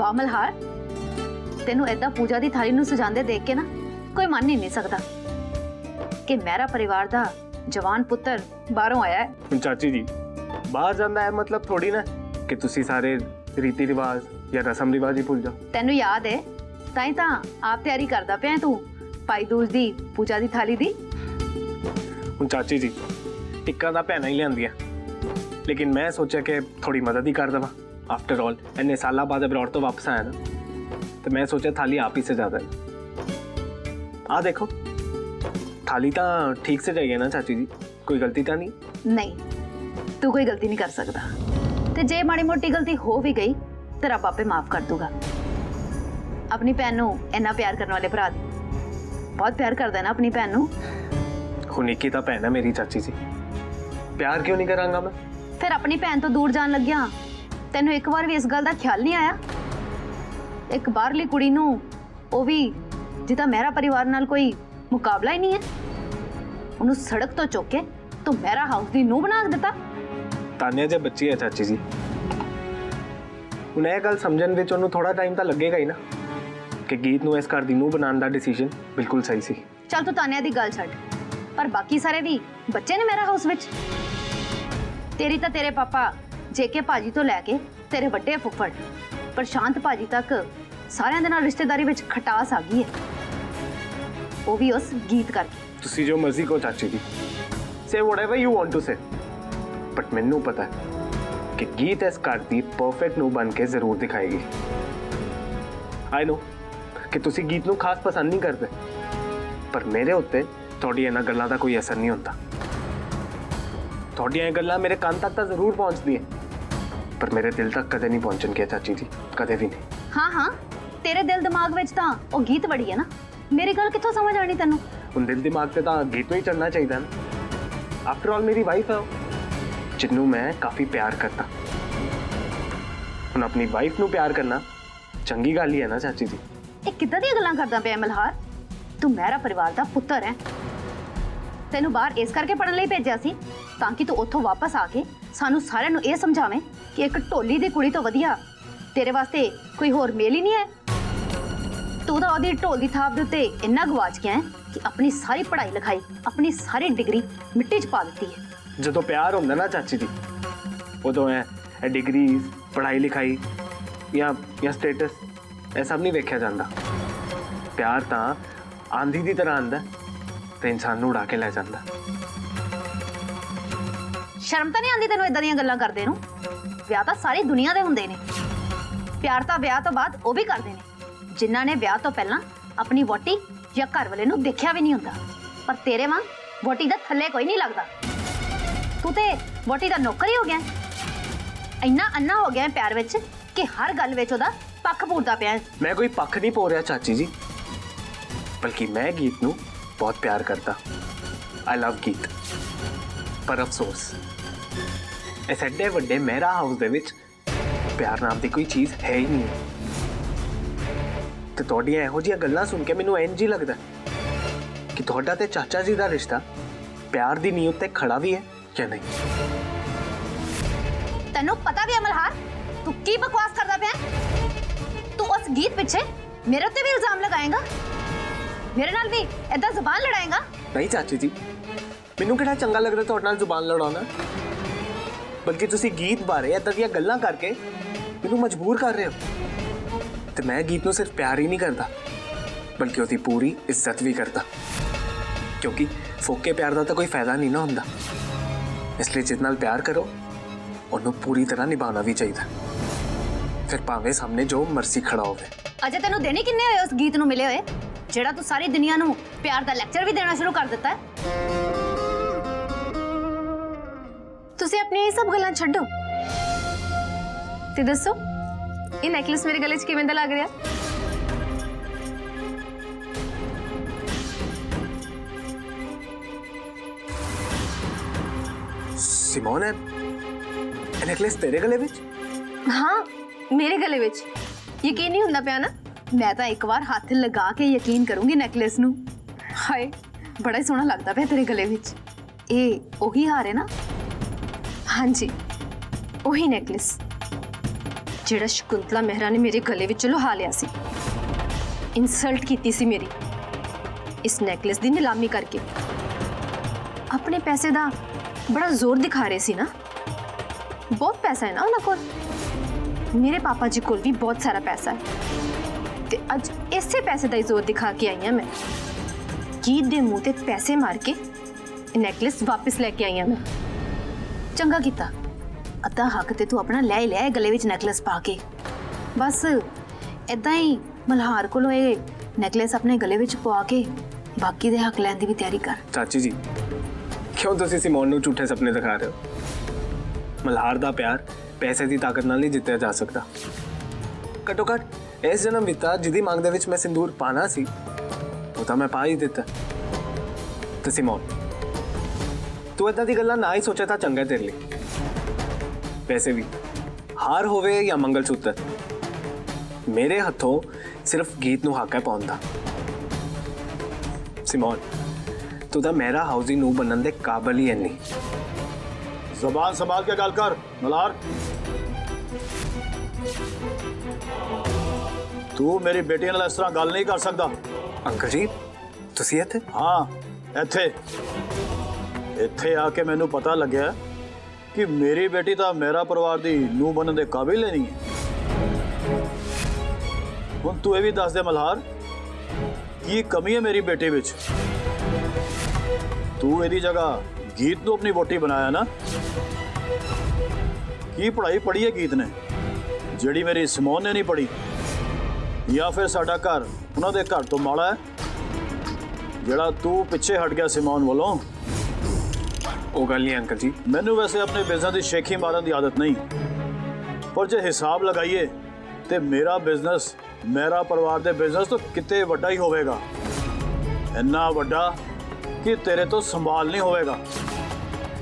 वाह मल्हार, तेनू ऐदा पूजा दी थाली नू सजांदे देख के ना कोई मन ही नहीं सकता कि मेरा परिवार दा जवान पुत्र बाहरों आया है। ਹੁਣ ਚਾਚੀ ਜੀ ਬਾਹਰ ਜਾਂਦਾ ਹੈ ਮਤਲਬ ਥੋੜੀ ਨਾ ਕਿ ਤੁਸੀਂ ਸਾਰੇ ਰੀਤੀ ਰਿਵਾਜ ਜਾਂ ਰਸਮ ਰਿਵਾਜ ਹੀ ਭੁੱਲ ਜਾਓ। तेनू याद है ताई तां आप तैयारी करदा पिया तू भाई दूज दी पूजा दी थाली दी। ਹੁਣ ਚਾਚੀ ਜੀ ਟਿੱਕਾਂ ਦਾ ਭੈਣਾਂ ਹੀ ਲਿਆਂਦੀਆਂ ਲੇਕਿਨ ਮੈਂ ਸੋਚਿਆ ਕਿ ਥੋੜੀ ਮਦਦ ਹੀ ਕਰ ਦੇਵਾਂ। आफ्टर ऑल इन्ने साल बाद अब्रॉड तो वापस आया ना तो मैं सोचा थाली आप ही से ज़्यादा है। आ देखो थाली तो ठीक से जाइए ना चाची जी, कोई गलती तो नहीं? नहीं तू कोई गलती नहीं कर सकता, ते जे माड़ी मोटी गलती हो भी गई तो रब आपे माफ कर दूगा। अपनी भैन नू इन्ना प्यार करने वाले भरा बहुत प्यार करदा है ना अपनी भैन नू। हुण एक ही तां भैन है मेरी चाची जी, प्यार क्यों नहीं करांगा मैं? फिर अपनी भैन तो दूर जान लग्या तेनू एक बार भी इस गल दा ख्याल नहीं आया? एक बाहरली कुड़ी नू ओ भी जिदा मेरा परिवार नाल कोई मुकाबला ही नहीं है, उन्हें सड़क तो चुक के तो मेरा हाउस दी नूह बना दिता। तानिया जे बच्ची है चाची जी, हुण यह गल समझण विच उहनूं थोड़ा टाइम तो लगेगा ही ना कि गीत नूं इस घर दी नूह बनाउण दा डिसीजन बिल्कुल सही सी। चल तू तानिया दी गल छड्ड, पर बाकी सारे भी बच्चे ने मेरा हाउस विच। तेरी तो तेरे पापा जेके भाजी तो लैके तेरे बड़े फुफड़ प्रशांत भाजी तक सारिਆਂ ਦੇ ਨਾਲ रिश्तेदारी विच खटास आ गई है, वो भी उस गीत करके। तुसी जो मर्जी को चाची जी, से whatever you want to say, but मैनू पता है कि गीत इस घर दी परफेक्ट नू बन के जरूर दिखाएगी। आई नो कि तुसी गीत नू खास पसंद नहीं करते, पर मेरे उत्ते थोड़ी इन्हां गल्लां दा कोई असर नहीं होता। थोड़ियां गल्लां मेरे कान तक तो जरूर पहुंचदी है, पर मेरे दिल तक कदे नहीं पहुंचणगियां चाची जी, कदे भी नहीं। हाँ हाँ तेरे दिल दिमाग विच तां ओ गीत बड़ी है ना, मेरी गल कित्थों समझ आनी तैनू? हुण दिल दिमाग ते तां गीत नूं ही चलना चाहिए ना। आफ्टर ऑल मेरी वाइफ है जिन्नू मैं काफ़ी प्यार करता। हुण अपनी वाइफ नूं प्यार करना चंगी गल ही है ना चाची जी। ये किद्दां दी गल्लां करदा पिया मल्हार? तू मेरा परिवार दा पुत्तर है, तेनू बाहर इस करके पढ़न लई भेजिया सी ताकि तू उत्थों वापस आके सानू सारिਆਂ ਨੂੰ ਇਹ ਸਮਝਾਵੇਂ कि एक ढोली दी कुड़ी तो वधिया तेरे वास्ते कोई होर मेल ही नहीं है। तू तो ओदी ढोल दी थाप दे उत्ते इन्ना गवाच गया है कि अपनी सारी पढ़ाई लिखाई अपनी सारी डिग्री मिट्टी च पा दी है। जो प्यार होंदा ना चाची जी, उदों है डिग्री पढ़ाई लिखाई या स्टेटस यह सब नहीं वेख्या जाता। प्यार तो आंधी की तरह आंदा ते इंसान नूं उड़ा के लै जांदा। शर्म तो नहीं आती तेनों इदां दीयां गल्लां करदे नूं? विआह तो सारी दुनिया दे हुंदे ने, प्यार तो विआह तो बाद वो भी करते हैं जिन्हां ने विआह तो पहलां अपनी वोटी या घर वाले नूं देखिया भी नहीं हुंदा। पर तेरे वांग वोटी दा थल्ले कोई नहीं लगदा, तू ते वोटी दा नौकर ही हो गया, इन्ना अन्ना हो गया प्यार विच कि हर गल विच ओहदा पक्ख पूरदा पिया। मैं कोई पक्ख नहीं पो रहा चाची जी, बल्कि मैं गीत नूं बहुत प्यार करता। आई लव गीत, पर अफसोस इस एडे वड्डे मेरा हाउस दे विच प्यार नाम की कोई चीज़ है ही नहीं। तो तुहाडियां इहो जिहियां गल्लां सुन के मैनूं इंज ही लगदा कि तुहाडा ते चाचा जी दा रिश्ता प्यार दी नींव ते खड़ा भी है या नहीं। तैनूं पता भी है मल्हार तू की बकवास करदा पिया? तू उस गीत पीछे मेरे उत्ते भी इल्जाम लगाएगा, मेरे नाल भी ऐदा जुबान लड़ाएगा? नहीं चाची जी, मैनूं किहड़ा चंगा लगदा तुहाडे नाल जुबान लड़ाउणा, बल्कि तुसी गीत बारे इदां दीयां गल्लां करके मैनूं मजबूर कर रहे हो। तो मैं गीत नूं सिर्फ प्यार ही नहीं करता बल्कि उसकी पूरी इज्जत भी करता, क्योंकि फोके प्यार का तो कोई फायदा नहीं ना हुंदा। इसलिए जिस नाल प्यार करो उन्होंने पूरी तरह निभाना भी चाहिए, फिर भावें सामने जो मर्जी खड़ा होवे। अजे तेनू देने किन्ने होए उस गीत नूं मिले होए जेड़ा तू सारी दुनिया नूं प्यार दा लेक्चर भी देना शुरू कर दिता है? तुसी अपनी ये सब गल्लां छड्डो ते दसो ये नेकलेस मेरे गले च किवें दा लग रहा? सिमोन है नेकलेस तेरे गले विच? हाँ मेरे गले विच। यकीन नहीं हुंदा पिया ना? मैं तो एक बार हाथ लगा के यकीन करूंगी नेकलेस नूं। हाय बड़ा ही सोहना लगता पिया तेरे गले विच। ए ओही हार है ना? हाँ जी वही नेकलेस। ਜਿਹੜਾ ਸ਼ਕੁੰਤਲਾ ਮਹਿਰਾ ਨੇ ਮੇਰੇ ਗਲੇ ਵਿੱਚ ਲੁਹਾ ਲਿਆ ਸੀ, ਇਨਸਲਟ ਕੀਤੀ ਸੀ ਮੇਰੀ ਇਸ ਨੈਕਲੇਸ ਦੀ ਨਿਲਾਮੀ ਕਰਕੇ। ਆਪਣੇ ਪੈਸੇ ਦਾ ਬੜਾ ਜ਼ੋਰ ਦਿਖਾ ਰਹੇ ਸੀ ਨਾ। ਬਹੁਤ ਪੈਸਾ ਹੈ ਨਾ ਉਹਨਾਂ ਕੋਲ, ਮੇਰੇ ਪਾਪਾ ਜੀ ਕੋਲ ਵੀ ਬਹੁਤ ਸਾਰਾ ਪੈਸਾ ਹੈ, ਤੇ ਅੱਜ ਇਸੇ ਪੈਸੇ ਦਾ ਹੀ ਜ਼ੋਰ ਦਿਖਾ ਕੇ ਆਈ ਹਾਂ ਮੈਂ। ਗੀਤ ਦੇ ਮੂੰਹ ਤੇ ਪੈਸੇ ਮਾਰ ਕੇ ਨੈਕਲੇਸ ਵਾਪਸ ਲੈ ਕੇ ਆਈ ਹਾਂ ਮੈਂ। ਚੰਗਾ ਕੀਤਾ, ਅੱਧਾ ਹੱਕ ਤੇ ਤੂੰ ਆਪਣਾ ਲੈ ਹੀ ਲਿਆ ਗਲੇ ਵਿੱਚ ਨੈਕਲੇਸ ਪਾ ਕੇ। ਬਸ ਇਦਾਂ ਹੀ ਮਲਹਾਰ ਕੋਲੋਂ ਇਹ ਨੈਕਲੇਸ ਆਪਣੇ ਗਲੇ ਵਿੱਚ ਪਵਾ ਕੇ ਬਾਕੀ ਦੇ ਹੱਕ ਲੈਣ ਦੀ ਵੀ ਤਿਆਰੀ ਕਰ। ਚਾਚੀ ਜੀ, ਕਿਉਂ ਤੁਸੀਂ ਸਿਮੋਨ ਨੂੰ ਝੂਠੇ ਸੁਪਨੇ ਦਿਖਾ ਰਹੇ ਹੋ? ਮਲਹਾਰ ਦਾ ਪਿਆਰ ਪੈਸੇ ਦੀ ਤਾਕਤ ਨਾਲ ਨਹੀਂ ਜਿੱਤਿਆ ਜਾ ਸਕਦਾ। ਘੱਟੋ ਘੱਟ ਇਸ ਜਨਮ ਵਿੱਚ ਜਿਹਦੀ ਮੰਗ ਦੇ ਵਿੱਚ ਮੈਂ ਸਿੰਦੂਰ ਪਾਣਾ ਸੀ, ਉਹ ਤਾਂ ਮੈਂ ਪਾ ਹੀ ਦਿੱਤਾ। ਤੇ ਸਿਮੋਨ, ਤੂੰ ਏਦਾਂ ਦੀ ਗੱਲਾਂ ਨਾ ਹੀ ਸੋਚਿਆ ਤਾਂ ਚੰਗਾ ਤੇਰੇ ਲਈ। ਵੈਸੇ ਵੀ ਹਾਰ ਹੋਵੇ ਜਾਂ ਮੰਗਲ ਸੂਤਰ, ਮੇਰੇ ਹੱਥੋਂ ਸਿਰਫ ਗੀਤ ਨੂੰ ਹੱਕ ਹੈ ਪਾਉਣ ਦਾ। ਸਿਮੋਨ, ਤੂੰ ਤਾਂ ਮੇਰਾ ਹਾਊਸੀ ਨੂੰ ਬਣਨ ਦੇ ਕਾਬਲ ਹੀ ਨਹੀਂ। ਜ਼ਬਾਨ ਸੰਭਾਲ ਕੇ ਗੱਲ ਕਰ ਮਲਹਾਰ। ਤੂੰ ਮੇਰੀ ਬੇਟੀ ਨਾਲ ਇਸ ਤਰ੍ਹਾਂ ਗੱਲ ਨਹੀਂ ਕਰ ਸਕਦਾ। ਅੰਕਲ ਜੀ, ਤੁਸੀਂ ਇੱਥੇ? ਹਾਂ, ਇੱਥੇ ਆ ਕੇ ਮੈਨੂੰ ਪਤਾ ਲੱਗਿਆ ਕਿ ਮੇਰੀ ਬੇਟੀ ਤਾਂ ਮੇਰਾ ਪਰਿਵਾਰ ਦੀ ਨੂੰਹ ਬਣਨ ਦੇ ਕਾਬਿਲ ਹੀ ਨਹੀਂ ਹੈ। ਹੁਣ ਤੂੰ ਇਹ ਵੀ ਦੱਸ ਦੇ ਮਲਹਾਰ, ਕੀ ਕਮੀ ਹੈ ਮੇਰੀ ਬੇਟੀ ਵਿੱਚ? ਤੂੰ ਇਹਦੀ ਜਗ੍ਹਾ ਗੀਤ ਨੂੰ ਆਪਣੀ ਵੋਟੀ ਬਣਾਇਆ ਨਾ। ਕੀ ਪੜ੍ਹਾਈ ਪੜ੍ਹੀ ਹੈ ਗੀਤ ਨੇ ਜਿਹੜੀ ਮੇਰੀ ਸਿਮੋਨ ਨੇ ਨਹੀਂ ਪੜ੍ਹੀ? ਜਾਂ ਫਿਰ ਸਾਡਾ ਘਰ ਉਹਨਾਂ ਦੇ ਘਰ ਤੋਂ ਮਾੜਾ ਹੈ ਜਿਹੜਾ ਤੂੰ ਪਿੱਛੇ ਹਟ ਗਿਆ ਸਿਮੋਨ ਵੱਲੋਂ? ਉਹ ਗੱਲ ਨਹੀਂ ਅੰਕਲ ਜੀ। ਮੈਨੂੰ ਵੈਸੇ ਆਪਣੇ ਬਿਜ਼ਨਸ ਦੀ ਸ਼ੇਖੀ ਮਾਰਨ ਦੀ ਆਦਤ ਨਹੀਂ, ਪਰ ਜੇ ਹਿਸਾਬ ਲਗਾਈਏ ਤੇ ਮੇਰਾ ਬਿਜ਼ਨਸ ਮੇਰਾ ਪਰਿਵਾਰ ਦੇ ਬਿਜ਼ਨਸ ਤੋਂ ਕਿਤੇ ਵੱਡਾ ਹੀ ਹੋਵੇਗਾ। ਇੰਨਾ ਵੱਡਾ ਕਿ ਤੇਰੇ ਤੋਂ ਸੰਭਾਲ ਨਹੀਂ ਹੋਵੇਗਾ।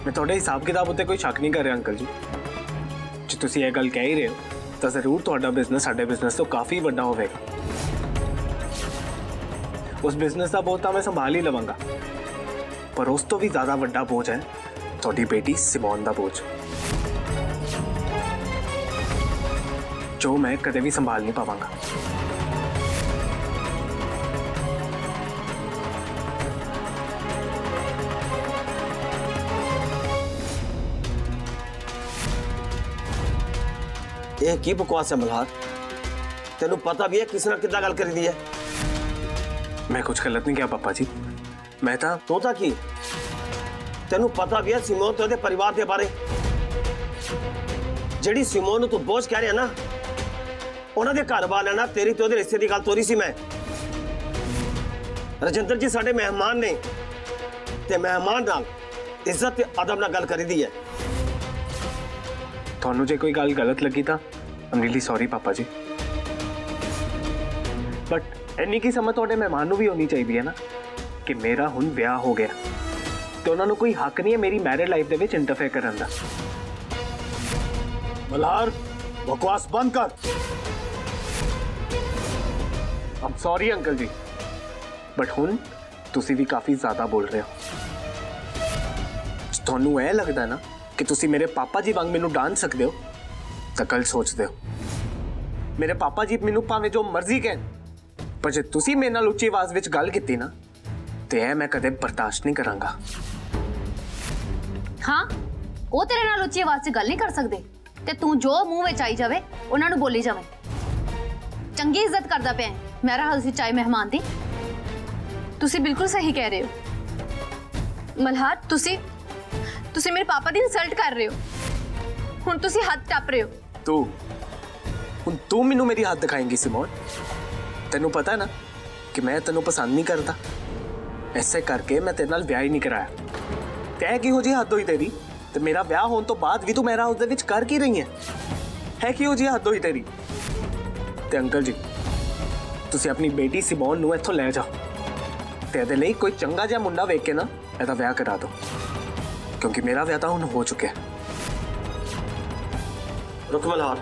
ਮੈਂ ਤੁਹਾਡੇ ਹਿਸਾਬ ਕਿਤਾਬ ਉੱਤੇ ਕੋਈ ਸ਼ੱਕ ਨਹੀਂ ਕਰ ਰਿਹਾ ਅੰਕਲ ਜੀ। ਜੇ ਤੁਸੀਂ ਇਹ ਗੱਲ ਕਹਿ ਹੀ ਰਹੇ ਹੋ ਤਾਂ ਜ਼ਰੂਰ ਤੁਹਾਡਾ ਬਿਜ਼ਨਸ ਸਾਡੇ ਬਿਜ਼ਨਸ ਤੋਂ ਕਾਫੀ ਵੱਡਾ ਹੋਵੇਗਾ। ਉਸ ਬਿਜ਼ਨਸ ਦਾ ਬੋਝ ਤਾਂ ਮੈਂ ਸੰਭਾਲ ਹੀ ਲਵਾਂਗਾ, ਪਰ ਉਸ ਤੋਂ ਵੀ ਜ਼ਿਆਦਾ ਵੱਡਾ ਬੋਝ ਹੈ ਤੁਹਾਡੀ ਬੇਟੀ ਸਿਮੋਨ ਦਾ ਬੋਝ, ਜੋ ਮੈਂ ਕਦੇ ਵੀ ਸੰਭਾਲ ਨਹੀਂ ਪਾਵਾਂਗਾ। ਇਹ ਕੀ ਬਕਵਾਸ ਹੈ ਮਲਹਾਰ? ਤੈਨੂੰ ਪਤਾ ਵੀ ਹੈ ਕਿਸ ਨਾਲ ਕਿੱਦਾਂ ਗੱਲ ਕਰੀਦੀ ਹੈ? ਮੈਂ ਕੁਝ ਗਲਤ ਨਹੀਂ ਕਿਹਾ ਪਾਪਾ ਜੀ। ਮੈਂ ਤਾਂ ਤੂੰ ਤਾਂ ਕੀ, ਤੈਨੂੰ ਪਤਾ ਵੀ ਹੈ ਸਿਮੋਨ ਤੇ ਉਹਦੇ ਪਰਿਵਾਰ ਦੇ ਬਾਰੇ? ਜਿਹੜੀ ਸਿਮੋਨ ਨੂੰ ਤੂੰ ਬੋਝ ਕਹਿ ਰਿਹਾ ਨਾ, ਉਹਨਾਂ ਦੇ ਘਰ ਵਾਲਿਆਂ ਨਾਲ ਤੇਰੀ ਤੇ ਉਹਦੇ ਰਿਸ਼ਤੇ ਦੀ ਗੱਲ ਤੋਰੀ ਸੀ ਮੈਂ। ਰਜਿੰਦਰ ਜੀ ਸਾਡੇ ਮਹਿਮਾਨ ਨੇ ਤੇ ਮਹਿਮਾਨ ਨਾਲ ਇੱਜ਼ਤ ਤੇ ਅਦਬ ਨਾਲ ਗੱਲ ਕਰੀਦੀ ਹੈ। ਤੁਹਾਨੂੰ ਜੇ ਕੋਈ ਗੱਲ ਗਲਤ ਲੱਗੀ ਤਾਂ ਆਮ ਰੀਲੀ ਸੌਰੀ ਪਾਪਾ ਜੀ, ਬਟ ਇੰਨੀ ਕੀ ਸਮਝ ਤੁਹਾਡੇ ਮਹਿਮਾਨ ਨੂੰ ਵੀ ਹੋਣੀ ਚਾਹੀਦੀ ਹੈ ਨਾ ਕਿ ਮੇਰਾ ਹੁਣ ਵਿਆਹ ਹੋ ਗਿਆ ਤੇ ਉਹਨਾਂ ਨੂੰ ਕੋਈ ਹੱਕ ਨਹੀਂ ਹੈ ਮੇਰੀ ਮੈਰਿਡ ਲਾਈਫ ਦੇ ਵਿੱਚ ਇੰਟਰਫੇਅਰ ਕਰਨ ਦਾ। ਮਲਹਾਰ, ਬਕਵਾਸ ਬੰਦ ਕਰ। ਆਮ ਸੌਰੀ ਅੰਕਲ ਜੀ, ਬਟ ਹੁਣ ਤੁਸੀਂ ਵੀ ਕਾਫੀ ਜ਼ਿਆਦਾ ਬੋਲ ਰਹੇ ਹੋ। ਤੁਹਾਨੂੰ ਇਹ ਲੱਗਦਾ ਨਾ ਕਿ ਤੁਸੀਂ ਮੇਰੇ ਪਾਪਾ ਜੀ ਵਾਂਗ ਮੈਨੂੰ ਡਾਂਟ ਸਕਦੇ ਹੋ ਤਾਂ ਗੱਲ ਸੋਚਦੇ ਹੋ। ਮੇਰੇ ਪਾਪਾ ਜੀ ਮੈਨੂੰ ਭਾਵੇਂ ਜੋ ਮਰਜ਼ੀ ਕਹਿਣ, ਪਰ ਜੇ ਤੁਸੀਂ ਮੇਰੇ ਨਾਲ ਉੱਚੀ ਆਵਾਜ਼ ਵਿੱਚ ਗੱਲ ਕੀਤੀ ਨਾ ਤੇ ਇਹ ਮੈਂ ਕਦੇ ਬਰਦਾਸ਼ਤ ਨਹੀਂ ਕਰਾਂਗਾ। ਹਾਂ, ਉਹ ਤੇਰੇ ਨਾਲ ਉੱਚੀ ਆਵਾਜ਼ 'ਚ ਗੱਲ ਨਹੀਂ ਕਰ ਸਕਦੇ ਤੇ ਤੂੰ ਜੋ ਮੂੰਹ ਵਿੱਚ ਆਈ ਜਾਵੇ ਉਹਨਾਂ ਨੂੰ ਬੋਲੀ ਜਾਵੇਂ। ਚੰਗੀ ਇੱਜ਼ਤ ਕਰਦਾ ਪਿਆ ਮੇਰਾ ਹਾਲ ਸੀ ਚਾਹੇ ਮਹਿਮਾਨ ਦੀ। ਤੁਸੀਂ ਬਿਲਕੁਲ ਸਹੀ ਕਹਿ ਰਹੇ ਹੋ ਮਲਹਾਰ। ਤੁਸੀਂ ਮੇਰੇ ਪਾਪਾ ਦੀ ਇਨਸਲਟ ਕਰ ਰਹੇ ਹੋ। ਹੁਣ ਤੁਸੀਂ ਹੱਥ ਟੱਪ ਰਹੇ ਹੋ। ਤੂੰ ਮੈਨੂੰ ਮੇਰੀ ਹੱਥ ਦਿਖਾਏਂਗੀ ਸਿਮੋਨ? ਤੈਨੂੰ ਪਤਾ ਹੈ ਨਾ ਕਿ ਮੈਂ ਤੈਨੂੰ ਪਸੰਦ ਨਹੀਂ ਕਰਦਾ, ਐਸੇ ਕਰਕੇ ਮੈਂ ਤੇਰੇ ਨਾਲ ਵਿਆਹ ਹੀ ਨਹੀਂ ਕਰਾਇਆ। ਤੈਂ ਕਿਹੋ ਜਿਹੀ ਹੱਦ ਹੋਈ ਤੇਰੀ? ਤੇ ਮੇਰਾ ਵਿਆਹ ਹੋਣ ਤੋਂ ਬਾਅਦ ਵੀ ਤੂੰ ਮੇਰਾ ਉਸ ਦੇ ਵਿੱਚ ਕਰ ਕੀ ਰਹੀ ਹੈ ਕਿਹੋ ਜਿਹੀ ਹੱਦ ਹੋਈ ਤੇਰੀ? ਤੇ ਅੰਕਲ ਜੀ, ਤੁਸੀਂ ਆਪਣੀ ਬੇਟੀ ਸਿਮੋਨ ਨੂੰ ਇੱਥੋਂ ਲੈ ਜਾਓ ਤੇ ਇਹਦੇ ਲਈ ਕੋਈ ਚੰਗਾ ਜਿਹਾ ਮੁੰਡਾ ਵੇਖ ਕੇ ਨਾ ਇਹਦਾ ਵਿਆਹ ਕਰਾ ਦਿਓ, ਕਿਉਂਕਿ ਮੇਰਾ ਵਿਆਹ ਤਾਂ ਹੁਣ ਹੋ ਚੁੱਕਿਆ। रुक मल्हार,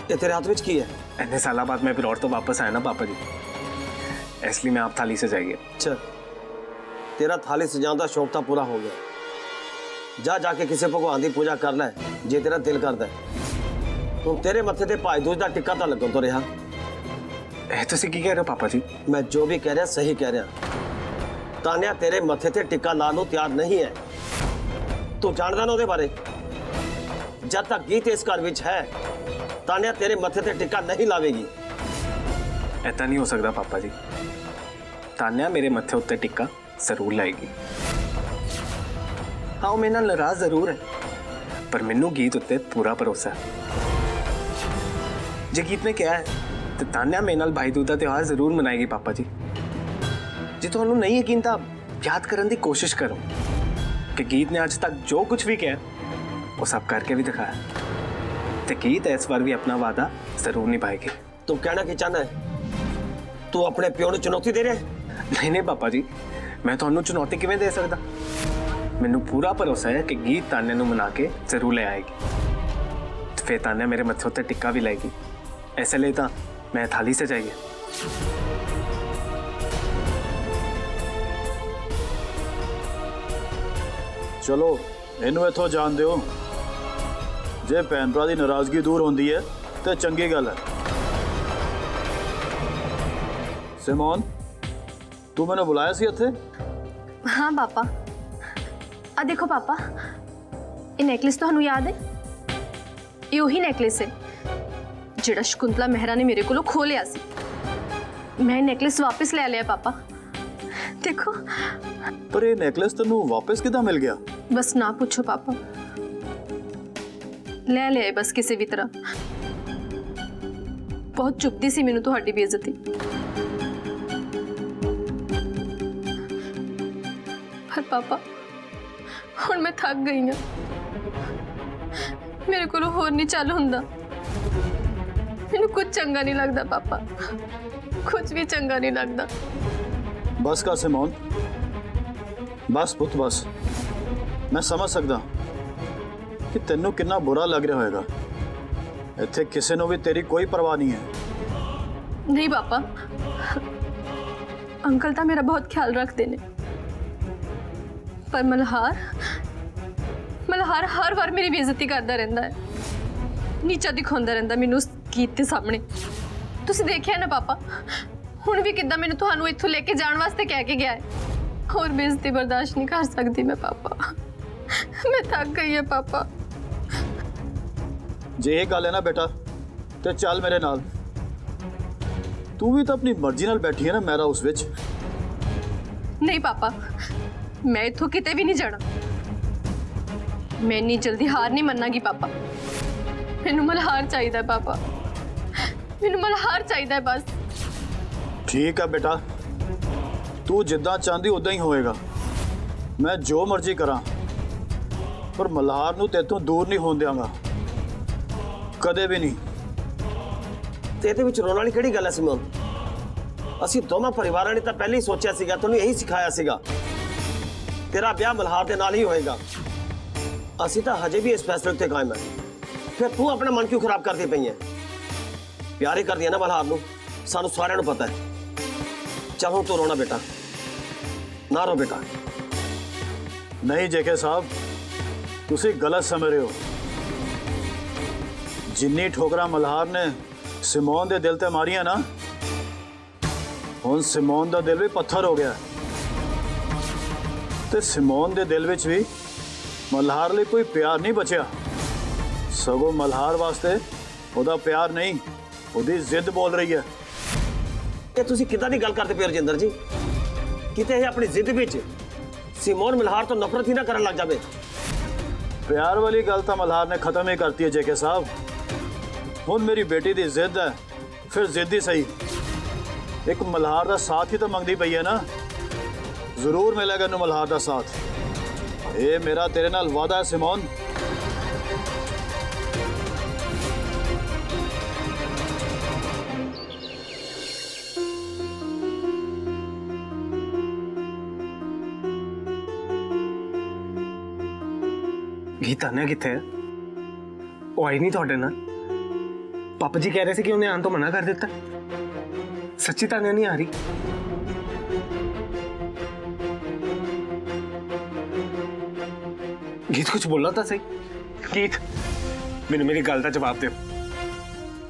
ये तेरे हाथ में की है? इतने साल बाद मैं फिर और तो वापस आया ना पापा जी, इसलिए मैं आप थाली से जाइए। अच्छा, तेरा थाली सजाने का शौक था पूरा हो गया। जा जाके किसी भगवान की पूजा कर ले जे तेरा दिल करता है। ਹੁਣ ਤੇਰੇ ਮੱਥੇ ਤੇ ਭਾਈ ਦੂਜ ਦਾ ਟਿੱਕਾ ਤਾਂ ਲੱਗਣ ਤੋਂ ਰਿਹਾ। ਇਹ ਤੁਸੀਂ ਕੀ ਕਹਿ ਰਹੇ ਹੋ ਪਾਪਾ ਜੀ? ਮੈਂ ਜੋ ਵੀ ਕਹਿ ਰਿਹਾ ਸਹੀ ਕਹਿ ਰਿਹਾ। ਤਾਨਿਆ ਤੇਰੇ ਮੱਥੇ ਤੇ ਟਿੱਕਾ ਲਾਉਣ ਨੂੰ ਤਿਆਰ ਨਹੀਂ ਹੈ। ਤੂੰ ਜਾਣਦਾ ਨਾ ਉਹਦੇ ਬਾਰੇ। ਜਦ ਤੱਕ ਗੀਤ ਇਸ ਘਰ ਵਿੱਚ ਹੈ ਤਾਨਿਆ ਤੇਰੇ ਮੱਥੇ ਤੇ ਟਿੱਕਾ ਨਹੀਂ ਲਾਵੇਗੀ। ऐसा नहीं हो सकता पापा जी। तान्या मेरे मत्थे उत्ते टिक्का जरूर लाएगी। हाँ, वो मेरे नाल नाराज जरूर है, पर मैनू गीत उत्ते पूरा भरोसा है। जे गीत ने कहा है तो तान्या मेरे नाल भाई दूज दा त्योहार जरूर मनाएगी पापा जी। जे तुहानू नहीं यकीन तां याद करने की कोशिश करो कि गीत ने आज तक जो कुछ भी कहा वो सब करके भी दिखाया, तो गीत इस बार भी अपना वादा जरूर निभाएगी। तू कहना की चाहना है? तू अपने प्यो नू चुनौती दे रहा है? नहीं नहीं पापा जी, मैं तुहानू चुनौती किवें दे सकदा? मैनू पूरा भरोसा है कि गीत तान्या नू मना के जरूर ले आएगी। तो फिर तान्या मेरे मत्थे उत्ते टिक्का भी लाएगी। ऐसे लिए तो मैं थाली से जाइए। चलो इनू इथों जान दिओ। जे भैन भरा दी नाराजगी दूर होंदी है तो चंगी गल है। सिमोन, तू मैंने बुलाया सी इत्थे? हाँ पापा, आ देखो पापा, ये नेकलेस तो याद है? ये वही नेकलेस है जिहड़ा शकुंतला मेहरा ने मेरे को खो लिया सी। मैं नेकलेस वापस ले लिया पापा। देखो। पर ये नेकलेस तेनू वापस किदां मिल गया? बस ना पूछो पापा, ले लिया बस किसी भी तरह। बहुत चुभती सी मैनू तुहाडी बेइज्जती, पर पापा हुण मैं थक गई हाँ। मेरे को होर नहीं चल हुंदा। मैनू कुछ चंगा नहीं लगता पापा, कुछ भी चंगा नहीं लगता। बस का सिमोन, बस पुत बस। मैं समझ सकदा कि तेनू कितना बुरा लग रहा होगा। इत्थे किसी नू भी तेरी कोई परवाह नहीं है। नहीं पापा, अंकल तो मेरा बहुत ख्याल रखते ने, पर मल्हार हर बार मेरी बेइज्जती करता रहता है, नीचा दिखाता रहता मैनू उस गीत के सामने। तुसी देखिया ना पापा, हुण भी किद्दां मैनू तुहानू इत्थों लेके जाण वास्ते कह के गया है। और बेइज्जती बर्दाश्त नहीं कर सकती मैं पापा। मैं थक गई है पापा। जे ये गल है ना बेटा, तो चल मेरे नाल। तू भी तो अपनी मर्जी नाल बैठी है ना मेरा उस विच। नहीं पापा, मैं इत्थों किते भी नहीं जाना। मैं इन्नी जल्दी हार नहीं मन्नागी पापा। मैनू मल्हार चाहिए पापा, मैनू मल्हार चाहिए बस। ठीक है बेटा, तू जिद्दां चाहती उदां ही होएगा। मैं जो मर्जी करा, पर मल्हार नू तेतों दूर नहीं होण देवांगा, कदे भी नहीं। ਤੇ ਇਹਦੇ ਵਿੱਚ ਰੋਣ ਵਾਲੀ ਕਿਹੜੀ ਗੱਲ ਹੈ ਸਿਮੋਨ? ਅਸੀਂ ਦੋਵਾਂ ਪਰਿਵਾਰਾਂ ਨੇ ਤਾਂ ਪਹਿਲਾਂ ਹੀ ਸੋਚਿਆ ਸੀਗਾ, ਤੈਨੂੰ ਇਹੀ ਸਿਖਾਇਆ ਸੀਗਾ ਤੇਰਾ ਵਿਆਹ ਮਲਹਾਰ ਦੇ ਨਾਲ ਹੀ ਹੋਏਗਾ। ਅਸੀਂ ਤਾਂ ਹਜੇ ਵੀ ਇਸ ਫੈਸਲੇ ਉੱਤੇ ਕਾਇਮ ਹੈ। ਫਿਰ ਤੂੰ ਆਪਣਾ ਮਨ ਕਿਉਂ ਖਰਾਬ ਕਰਦੀ ਪਈ ਹੈ? ਪਿਆਰ ਹੀ ਕਰਦੀ ਹੈ ਨਾ ਮਲਹਾਰ ਨੂੰ, ਸਾਨੂੰ ਸਾਰਿਆਂ ਨੂੰ ਪਤਾ ਹੈ। ਚਾਹੋ ਤੂੰ ਰੋਣਾ ਬੇਟਾ, ਨਾ ਰੋ ਬੇਟਾ। नहीं जेके साहब, तुसी गलत समझ रहे हो। जिन्नी ठोकरा मल्हार ने सिमोन दे दिल ते मारियां ना, हुण सिमोन दा दिल भी पत्थर हो गया। ते सिमोन दे दिल विच भी मल्हार लिए कोई प्यार नहीं बचिया। सगों मल्हार वास्ते ओदा प्यार नहीं, ओदी जिद बोल रही है। ਇਹ ਤੁਸੀਂ ਕਿੱਦਾਂ ਦੀ ਗੱਲ ਕਰਦੇ ਪਏ ਰਜਿੰਦਰ ਜੀ? ਕਿਤੇ ਇਹ ਆਪਣੀ ਜ਼ਿੱਦ ਵਿੱਚ ਸਿਮੋਨ ਮਲਹਾਰ ਤੋਂ ਨਫ਼ਰਤ ਹੀ ਨਾ ਕਰਨ ਲੱਗ ਜਾਵੇ। प्यार वाली गल तो मल्हार ने खत्म ही करती है जेके साहब। हुण मेरी बेटी दी जिद है, फिर जिद ही सही। एक मल्हार दा साथ ही तो मंगदी पई है ना, जरूर मिलेगा इन्नू मल्हार दा साथ। ये मेरा तेरे नाल वादा है सिमोन। गीत तान्या कित्थे है? वो आई नहीं तुहाडे नाल? पापा जी कह रहे थे कि उन्हें आने तो मना कर दिता। सच्ची तान्या नहीं आ रही? गीत कुछ बोला था सही? गीत, मैनू मेरी गल का जवाब दो।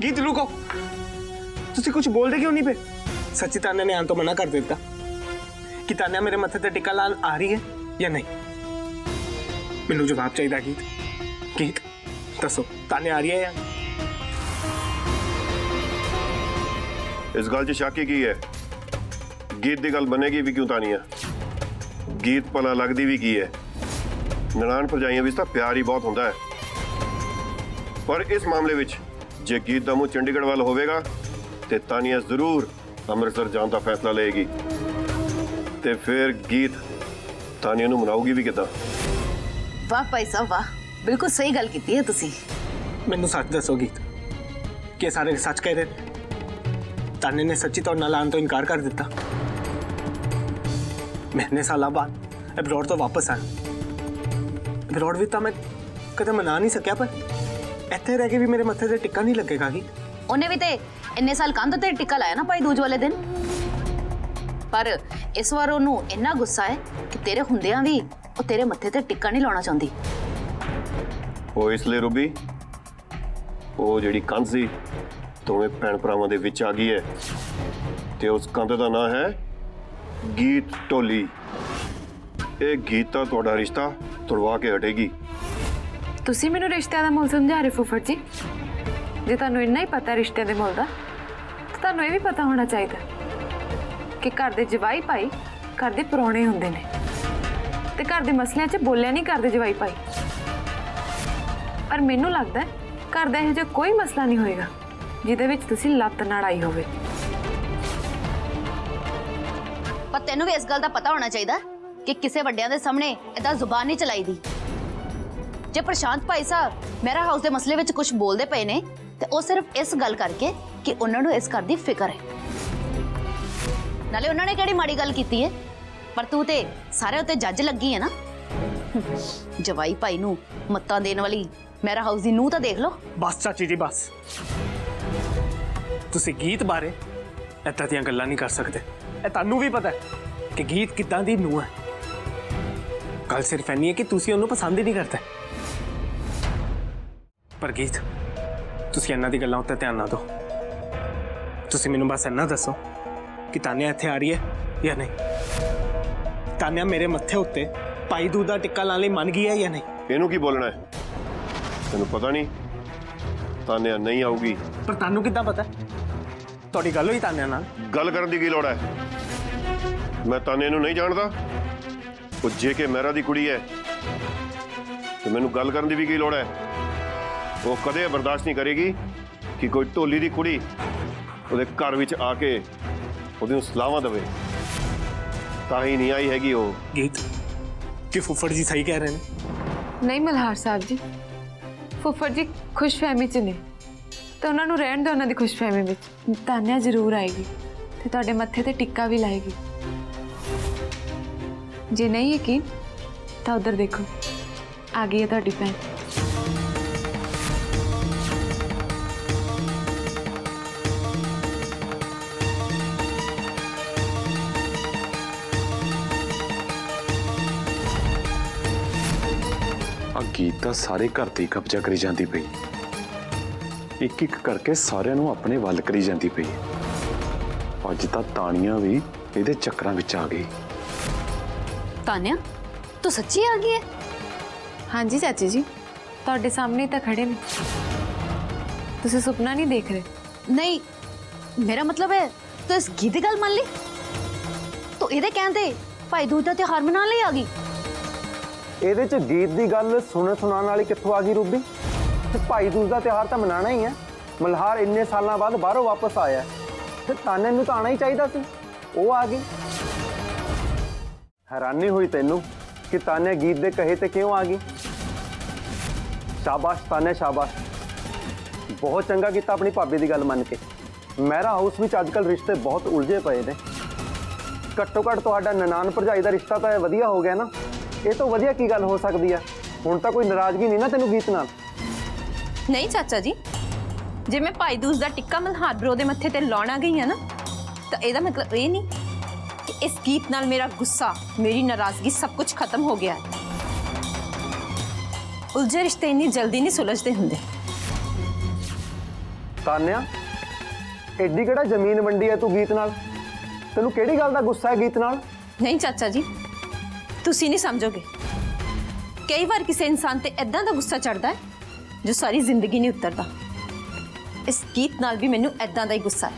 गीत रुको तुसी कुछ बोलते क्यों नहीं पे सच्ची तान्या ने आन तो मना कर देता कि तान्या मेरे मत्थे ते टिक्का लान आ रही है या नहीं मैनू जवाब चाहिए गीत गीत दसो तान्या आ रही है या नहीं? इस गल च शक ही की है गीत की गल बनेगी भी क्यों तानिया गीत भला लगती भी की है ननान भरजाइयां भी प्यार ही बहुत होता है पर इस मामले विच जे गीत का मुंह चंडीगढ़ वाल होवेगा ते तानिया जरूर अमृतसर जाने का फैसला लेगी ते फिर गीत तानिया नूं मनाऊगी भी किदां वाह भाई साहब वाह बिल्कुल सही गल की है तुसी मैनू सच दसो गीत कि सारे सच कह रहे तान्या ने सच्ची तौर नाल आन तो इनकार कर दिता महीने साल बाद अब्रॉड तो वापस आया अब्रॉड भी तो मैं कदम मना नहीं सकिया पर इत्थे रह के भी मेरे मत्थे से टिक्का नहीं लगेगा गीत उन्हें भी ते इन्ने साल कंध ते टिक्का लाया ना भाई दूज वाले दिन पर इस बार ओनू इन्ना गुस्सा है कि तेरे हुंदियां भी वो तेरे मत्थे ते टिक्का नहीं लाना चाहती वो इसलिए रूबी वो जिहड़ी कंध सी दोवें भैन भरावां दे विच आ गई है ते उस कंध दा नाम है गीत ढोली ये गीत दा तुहाडा रिश्ता तुड़वा के हटेगी ਤੁਸੀਂ ਮੈਨੂੰ ਰਿਸ਼ਤਿਆਂ ਦਾ ਮੁੱਲ ਸਮਝਾ ਰਹੇ ਫੁੱਫੜ ਜੀ ਜੇ ਤੁਹਾਨੂੰ ਇੰਨਾ ਹੀ ਪਤਾ ਰਿਸ਼ਤਿਆਂ ਦੇ ਮੁੱਲ ਦਾ ਤਾਂ ਤੁਹਾਨੂੰ ਇਹ ਵੀ ਪਤਾ ਹੋਣਾ ਚਾਹੀਦਾ ਕਿ ਘਰ ਦੇ ਜਵਾਈ ਭਾਈ ਘਰ ਦੇ ਪਰੌਣੇ ਹੁੰਦੇ ਨੇ ਤੇ ਘਰ ਦੇ ਮਸਲਿਆਂ 'ਚ ਬੋਲਿਆ ਨਹੀਂ ਕਰਦੇ ਜਵਾਈ ਭਾਈ ਪਰ ਮੈਨੂੰ ਲੱਗਦਾ ਘਰ ਦਾ ਇਹੋ ਜਿਹਾ ਕੋਈ ਮਸਲਾ ਨਹੀਂ ਹੋਏਗਾ ਜਿਹਦੇ ਵਿੱਚ ਤੁਸੀਂ ਲੱਤ ਨਾ ਅੜਾਈ ਹੋਵੇ पर तेनू भी इस गल का पता होना चाहिए कि किसी वड्डियां दे सामने इदा जुबान नहीं चलाई दी जे प्रशांत भाई साहब मेरा हाउस के मसले विच कुछ बोलते पे ने ते वो सिर्फ इस गल करके कि उन्होंने इस घर दी फिक्र है नाले उन्होंने केड़ी माड़ी गल कीती है पर तू ते सारे उत्ते जज लगी है ना जवाई भाई नू मत्तां देने वाली मेरा हाउस दी नूह तां देख लो बस चाची जी बस तुसी गीत बारे इदां दियां गल्लां नहीं कर सकते तानू भी पता है कि गीत किदां दी नूह है गल सिर्फ इन्नी है कि तुसी उन्हें पसंद ही नहीं करते पर गीत तुसी इन्हां दी गल्लां उत्ते ध्यान ना दो तुसी मैनूं बस इन्ना दसो कि तान्या इत्थे आ रही है या नहीं तान्या मेरे मत्थे उत्ते भाई दूध दा टिक्का लाने लई मन गई है या नहीं इहनूं की बोलना है तैनूं पता नहीं तानिया नहीं आऊगी पर तानू किदां पता तुहाडी गल होई तान्या नाल गल करन दी की लोड़ है मैं तानिया नूं नहीं जानदा वो जे के मेहरा दी कुड़ी है तो मैनूं गल करन दी भी की लोड़ है वो कदे बर्दाश्त नहीं करेगी कि कोई ढोली दी कुड़ी ਉਹਦੇ घर विच आके ਉਹਨੂੰ ਸਲਾਹਾਂ देवे ਤਾਂ ਹੀ नहीं आई हैगी वो गीत कि फुफड़ जी सही कह रहे हैं ਨਹੀਂ ਮਲਹਾਰ ਸਾਹਿਬ ਜੀ ਫੁੱਫੜ ਜੀ ਖੁਸ਼ਫਹਿਮੀ 'ਚ ਨੇ ਤੇ ਉਹਨਾਂ ਨੂੰ ਰਹਿਣ ਦਿਓ ਉਹਨਾਂ ਦੀ ਖੁਸ਼ਫਹਿਮੀ ਵਿੱਚ ਤਾਨਿਆ ਜ਼ਰੂਰ ਆਏਗੀ ਤੇ ਤੁਹਾਡੇ ਮੱਥੇ ਤੇ ਟਿੱਕਾ ਵੀ ਲਾਏਗੀ ਜੇ ਨਹੀਂ ਯਕੀਨ ਤਾਂ ਉਧਰ ਦੇਖੋ ਆ ਗਈ ਹੈ ਤੁਹਾਡੀ ਭੈਣ गीत ਤਾਂ ਸਾਰੇ ਘਰ ਤੇ ਕਬਜ਼ਾ ਕਰੀ ਜਾਂਦੀ ਪਈ ਇੱਕ ਇੱਕ ਕਰਕੇ ਸਾਰਿਆਂ ਨੂੰ ਆਪਣੇ ਵੱਲ ਕਰੀ ਜਾਂਦੀ ਪਈ ਅੱਜ ਤਾਂ ਤਾਣੀਆਂ ਵੀ ਇਹਦੇ ਚੱਕਰਾਂ ਵਿੱਚ ਆ ਗਈ तान्या तू सच्ची आ गई है ਹਾਂਜੀ ਚਾਚੀ ਜੀ ਤੁਹਾਡੇ ਸਾਹਮਣੇ ਤਾਂ ਖੜੇ ਨੇ ਤੁਸੀਂ ਸੁਪਨਾ ਨਹੀਂ ਦੇਖ ਰਹੇ नहीं मेरा मतलब है तो इस गीत की गल मान ली तो इहदे कहंदे भाई दूज दा त्योहार मनाने लई आ गई ਇਹਦੇ ਚ ਗੀਤ ਦੀ ਗੱਲ ਸੁਣਾਉਣ ਵਾਲੀ ਕਿੱਥੋਂ ਆ ਗਈ ਰੂਬੀ ਤੇ ਭਾਈ ਦੂਜ ਦਾ ਤਿਉਹਾਰ ਤਾਂ ਮਨਾਣਾ ਹੀ ਹੈ ਮਲਹਾਰ ਇੰਨੇ ਸਾਲਾਂ ਬਾਅਦ ਬਾਹਰੋਂ ਵਾਪਸ ਆਇਆ ਤੇ ਤਾਨੇ ਨੂੰ ਤਾਂ ਆਣਾ ਹੀ ਚਾਹੀਦਾ ਸੀ ਉਹ ਆ ਗਈ ਹੈਰਾਨੀ ਹੋਈ ਤੈਨੂੰ ਕਿ ਤਾਨੇ ਗੀਤ ਦੇ ਕਹੇ ਤੇ ਕਿਉਂ ਆ ਗਈ ਸ਼ਾਬਾਸ਼ ਤਾਨੇ ਸ਼ਾਬਾਸ਼ ਬਹੁਤ ਚੰਗਾ ਕੀਤਾ ਆਪਣੀ ਭਾਬੀ ਦੀ ਗੱਲ ਮੰਨ ਕੇ ਮਹਿਰਾ ਹਾਊਸ ਵਿੱਚ ਅੱਜਕੱਲ ਰਿਸ਼ਤੇ ਬਹੁਤ ਉਲਝੇ ਪਏ ਨੇ ਘੱਟੋ ਘੱਟ ਤੁਹਾਡਾ ਨਨਾਨ ਭਰਜਾਈ ਦਾ ਰਿਸ਼ਤਾ ਤਾਂ ਵਧੀਆ ਹੋ ਗਿਆ ਨਾ ਇਹ ਤੋਂ ਵਧੀਆ ਕੀ ਗੱਲ ਹੋ ਸਕਦੀ ਆ ਹੁਣ ਤਾਂ ਕੋਈ ਨਾਰਾਜ਼ਗੀ ਨਹੀਂ ਨਾ ਤੈਨੂੰ ਗੀਤ ਨਾਲ नहीं चाचा जी जे मैं भाई दूज का टिक्का मल्हार ब्रो दे मत्थे ते लाउणा गई है ना तो ਇਹਦਾ मतलब ये नहीं कि इस गीत नाल मेरा गुस्सा मेरी नाराजगी सब कुछ खत्म हो गया है उलझे रिश्ते इन्नी जल्दी नहीं सुलझते हुंदे ਤਾਨਿਆ ਐਡੀ ਕਿਹੜਾ ਜ਼ਮੀਨ ਵੰਡੀ ਹੈ ਤੂੰ ਗੀਤ ਨਾਲ? ਤੈਨੂੰ ਕਿਹੜੀ ਗੱਲ ਦਾ ਗੁੱਸਾ ਹੈ ਗੀਤ ਨਾਲ? ਨਹੀਂ ਚਾਚਾ ਜੀ, ਤੁਸੀਂ ਨਹੀਂ ਸਮਝੋਗੇ। ਕਈ ਵਾਰ ਕਿਸੇ ਇਨਸਾਨ ਤੇ ਇਦਾਂ ਦਾ ਗੁੱਸਾ ਚੜਦਾ ਹੈ ਜੋ ਸਾਰੀ ਜ਼ਿੰਦਗੀ ਨਹੀਂ ਉਤਰਦਾ। ਇਸ ਗੀਤ ਨਾਲ ਵੀ ਮੈਨੂੰ ਇਦਾਂ ਦਾ ਹੀ ਗੁੱਸਾ ਹੈ।